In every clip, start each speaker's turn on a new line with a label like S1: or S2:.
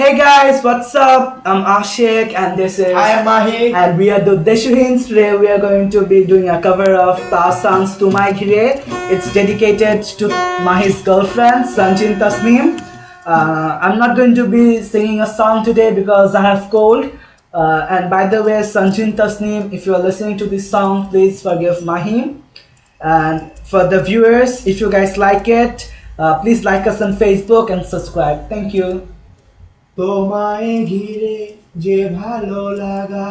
S1: Hey guys, what's up? I'm Ashik and this is
S2: I am Mahi.
S1: and we are the Deshuhins. Today we are going to be doing a cover of Tasan's Tumai Ghire. It's dedicated to Mahi's girlfriend, Sanjin Tasneem. I'm not going to be singing a song today because I have cold. And by the way, Sanjin Tasneem, if you are listening to this song, please forgive Mahi. And for the viewers, if you guys like it, please like us on Facebook and subscribe. Thank you.
S2: তোমায় ঘিরে যে ভালো লাগা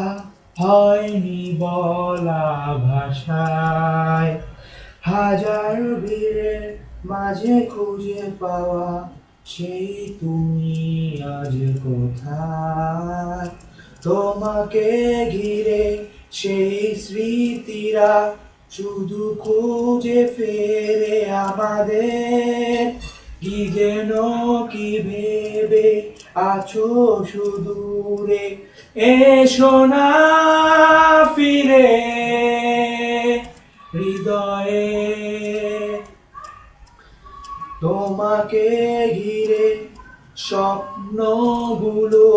S2: হয়নি বলা ভাষায়, হাজার ভিড়ের মাঝে খুঁজে পাওয়া সেই তুমি আজ কোথায়? তোমাকে ঘিরে সেই স্মৃতিরা শুধু খুঁজে ফেরে আমাদের, কি যেন কি ভেবে আছো সুদূরে, এসো না ফিরে হৃদয়ে। তোমাকে ঘিরে স্বপ্নগুলো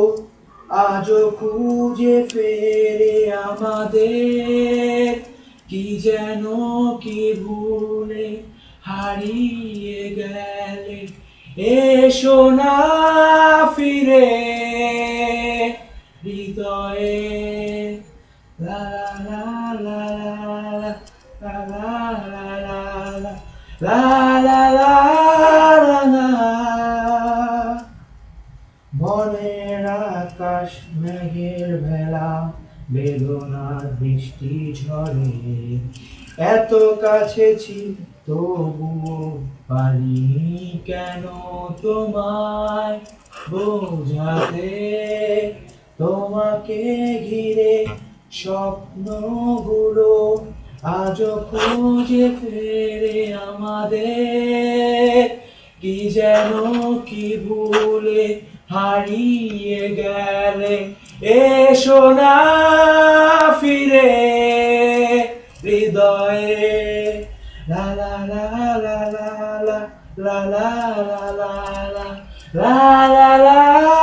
S2: আজও খুঁজে ফেরে আমাদের, কি যেন কি ভুলে হারিয়ে গেলে, এসো না ফিরে হৃদয়ে। লা লা লা লা লা লা লা লা লা লা লা। মনের আকাশ মেঘের ভেলা, বেদনার বৃষ্টি ঝরে, এত কাছে ছিল তবুও পারিনি কেন তোমায় বোঝাতে। তোমাকে ঘিরে স্বপ্নগুলো আজও খুঁজে ফেরে আমাদের, কি যেন কি ভুলে হারিয়ে গেলে, এসো না ফিরে হৃদয়ে। লা লা লা লা লা লা লা লা লা লা লা লা লা লা